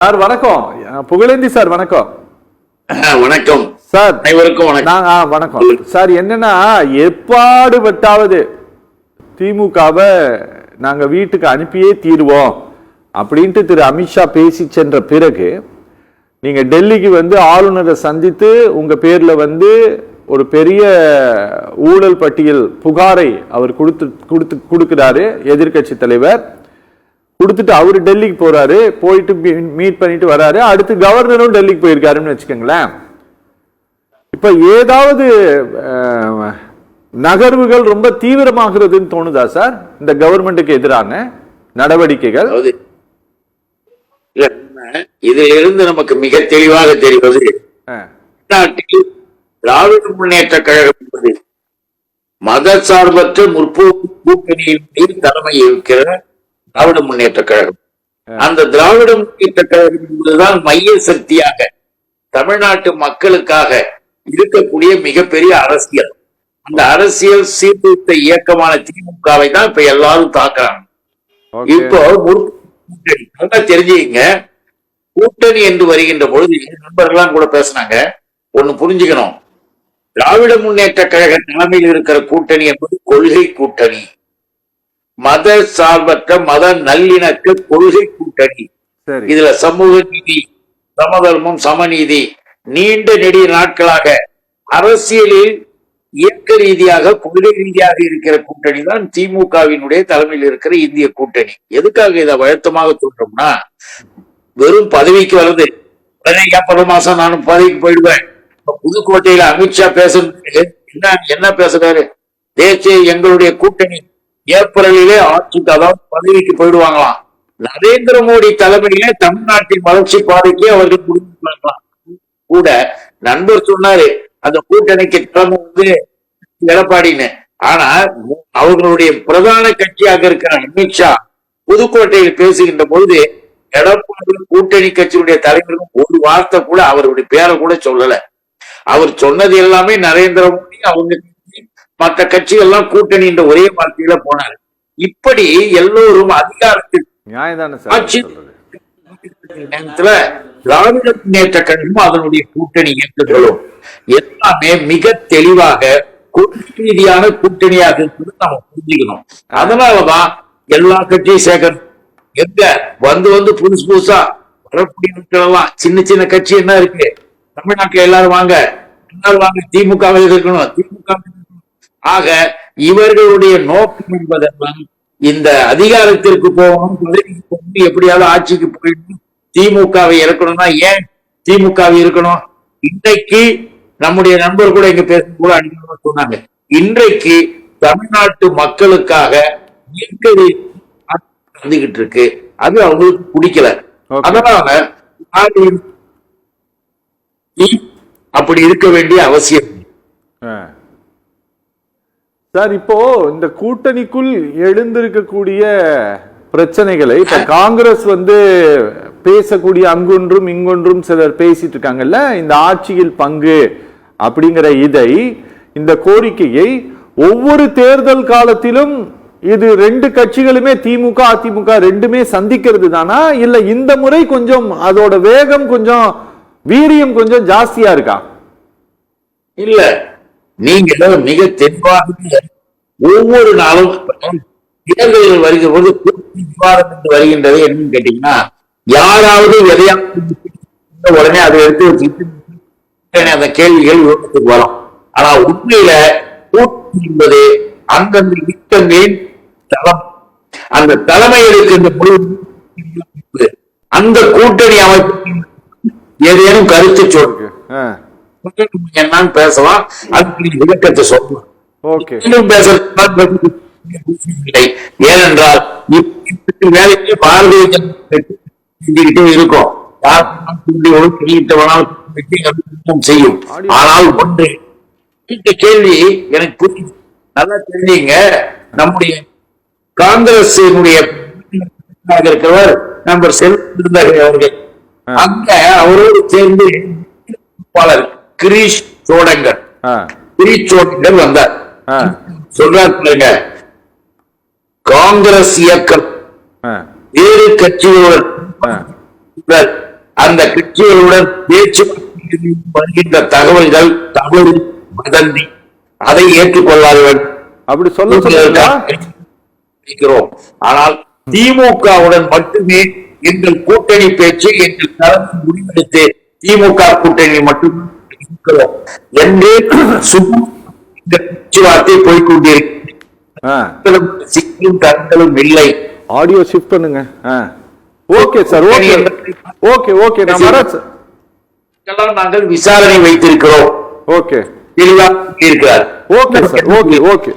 Sir வணக்கம். Pugazhendhi sir வணக்கம். வணக்கம் சார். அனைவருக்கும் வணக்கம் சார். என்னன்னா எப்பாடுபட்டாவது திமுகவை நாங்க வீட்டுக்கு அனுப்பியே தீர்வோம் அப்படின்ட்டு திரு அமித்ஷா பேசி சென்ற பிறகு நீங்க டெல்லிக்கு வந்து ஆளுநரை சந்தித்து உங்க பேர்ல வந்து ஒரு பெரிய ஊழல் பட்டியல் புகாரை அவர் கொடுக்கிறாரு. எதிர்கட்சி தலைவர் கொடுத்துட்டு அவரு டெல்லிக்கு போறாரு, போயிட்டு மீட் பண்ணிட்டு வராரு. அடுத்து கவர்னரும் டெல்லிக்கு போயிருக்காருன்னு வச்சுக்கோங்களேன். இப்ப ஏதாவது நகர்வுகள் ரொம்ப தீவிரமாகிறதுன்னு தோணுதா சார் இந்த கவர்மெண்ட்டுக்கு எதிரான நடவடிக்கைகள்? இதிலிருந்து நமக்கு மிக தெளிவாக தெரிவது, நாட்டில் திராவிட முன்னேற்ற கழகம் என்பது மத சார்பற்ற முற்போக்கு கூட்டணியின் தலைமை இருக்கிற திராவிட முன்னேற்ற கழகம். அந்த திராவிட முன்னேற்ற கழகம் என்பதுதான் மைய சக்தியாக தமிழ்நாட்டு மக்களுக்காக இருக்கக்கூடிய மிகப்பெரிய அரசியல். அந்த அரசியல் சீர்திருத்த இயக்கமான திமுகவை தான் இப்ப எல்லாரும் தாக்குறாங்க. இப்போ கூட்டணி நல்லா தெரிஞ்சுங்க. கூட்டணி என்று வருகின்ற பொழுது நண்பர்கள்லாம் கூட பேசினாங்க. ஒண்ணு புரிஞ்சுக்கணும், திராவிட முன்னேற்ற கழக தலைமையில் இருக்கிற கூட்டணி என்பது கொள்கை கூட்டணி, மத சார்பற்ற மத நல்லிணக்க கொள்கை கூட்டணி. இதுல சமூக நீதி, சமதர்மம், சமநீதி நீண்ட நெடிய நாட்களாக அரசியலில் இயக்க ரீதியாக கொள்கை ரீதியாக இருக்கிற கூட்டணி தான் திமுகவினுடைய தலைமையில் இருக்கிற இந்திய கூட்டணி. எதுக்காக இதை அழுத்தமாக சொல்றோம்னா, வெறும் பதவிக்கு வருது உடனே 10 மாசம் நானும் பதவிக்கு போயிடுவேன். புதுக்கோட்டையில அமித்ஷா பேசுறது என்ன பேசுறாரு? தேசிய எங்களுடைய கூட்டணி ஏப்ரலிலே ஆட்சிக்கு, அதாவது பதவிக்கு போயிடுவாங்களாம். நரேந்திர மோடி தலைமையிலே தமிழ்நாட்டின் வளர்ச்சி பாதைக்கு அவர்கள் முடிவுலாம் கூட. நண்பர் சொன்னாரு அந்த கூட்டணிக்கு தலைமை வந்து எடப்பாடின்னு. ஆனா அவர்களுடைய பிரதான கட்சியாக இருக்கிற அமித்ஷா புதுக்கோட்டையில் பேசுகின்ற பொழுது எடப்பாடி கூட்டணி கட்சியுடைய தலைவர்கள் ஒரு வார்த்தை கூட அவருடைய பேரை கூட சொல்லல. அவர் சொன்னது எல்லாமே நரேந்திர மோடி, அவங்க மற்ற கட்சிகள் எல்லாம் கூட்டணி என்ற ஒரே வார்த்தையில போனார். இப்படி எல்லோரும் அதிகாரத்தில் நேரத்துல திராவிட முன்னேற்ற கழகம் அதனுடைய கூட்டணி இயக்கங்களும் எல்லாமே மிக தெளிவாக கொள்கை ரீதியான கூட்டணியாக இருக்கிறது நம்ம புரிஞ்சுக்கணும். அதனாலதான் எல்லா கட்சியும் சேர்க்கணும். எங்க வந்து புதுசா வரக்கூடிய சின்ன சின்ன கட்சி என்ன இருக்கு தமிழ்நாட்டுல, எல்லாரும் வாங்க திமுக இருக்கணும், திமுக. ஆக இவர்களுடைய நோக்கம் என்பதெல்லாம் இந்த அதிகாரத்திற்கு போகணும், பதவிக்கு போகணும், எப்படியாவது ஆட்சிக்கு போயிடணும், திமுகவை இறக்கணும்னா ஏன் திமுகவை இருக்கணும்? இன்றைக்கு நம்முடைய நண்பர் கூட இங்க பேச கூட அடிக்கணும்னு சொன்னாங்க. இன்றைக்கு தமிழ்நாட்டு மக்களுக்காக வந்துகிட்டு இருக்கு, அது அவங்களுக்கு பிடிக்கல. அதனால அப்படி இருக்க வேண்டிய அவசியம் சார். இப்போ இந்த கூட்டணிக்குள் எழுந்திருக்கக்கூடிய பிரச்சனைகளை இப்ப காங்கிரஸ் வந்து பேசக்கூடிய அங்கொன்றும் இங்கொன்றும் சிலர் பேசிட்டு இருக்காங்கல்ல, இந்த ஆட்சியில் பங்கு அப்படிங்கிற இந்த கோரிக்கையை ஒவ்வொரு தேர்தல் காலத்திலும் இது ரெண்டு கட்சிகளுமே திமுக அதிமுக ரெண்டுமே சந்திக்கிறது தானா, இல்ல இந்த முறை கொஞ்சம் அதோட வேகம் கொஞ்சம் வீரியம் கொஞ்சம் ஜாஸ்தியா இருக்கா? இல்ல, நீங்க மிக தெளிவாக ஒவ்வொரு நாளும் தேர்தல்கள் வருகிற போது விவாதம் என்று வருகின்றது. என்னன்னு கேட்டீங்கன்னா, யாராவது எதையாவது உடனே அதை எடுத்து வச்சுட்டு அந்த கேள்விகள் விவாதத்துக்கு வரும். ஆனா உண்மையில கூட்டணி என்பது அந்தந்த இயக்கங்களின் தளம், அந்த தலைமை எடுக்கின்ற முடிவு அந்த கூட்டணி அமைப்பு ஏதேனும் கருத்து சொல்லுங்க என்னன்னு பேசலாம், அதுக்கு விளக்கத்தை சொல்லலாம். ஏனென்றால் வேலைக்கு பாரதிய ஜனதா செஞ்சுக்கிட்டே இருக்கும், செய்யும். ஆனால் ஒன்று இந்த கேள்வி எனக்கு புரியுது, நல்லா தெரிஞ்சீங்க. நம்முடைய காங்கிரஸ் இருக்கிறவர் நம்பர் செல்வந்தர் அவர்கள், அங்க அவரோடு சேர்ந்து கிரீஷ் சோடங்கர் வந்தார். சொல்றாங்க, காங்கிரஸ் இயக்கம் வேறு கட்சியோட அந்த கட்சிகளுடன் பேச்சு வருகின்ற தகவல்கள் தவறு வதந்தி, அதை ஏற்றுக்கொள்ளாதவர்கள் அப்படி சொல்ல. ஆனால் திமுகவுடன் மட்டுமே எங்கள் கூட்டணி பேச்சு, எங்கள் தரப்பு முடிவெடுத்து திமுக கூட்டணி மட்டும் இருக்கிறோம் என்று இந்த பேச்சுவார்த்தை போய்கொண்டிருக்கிறோம். சிக்கலும் தரங்களும் இல்லை. ஆடியோ ஷிஃப்ட் பண்ணுங்க. Okay sir, okay okay okay, நான் வரேன் சார். நாங்கள் விசாரணை வைத்திருக்கிறோம். ஓகே, தெளிவாக இருக்கிறார். Okay sir, okay okay.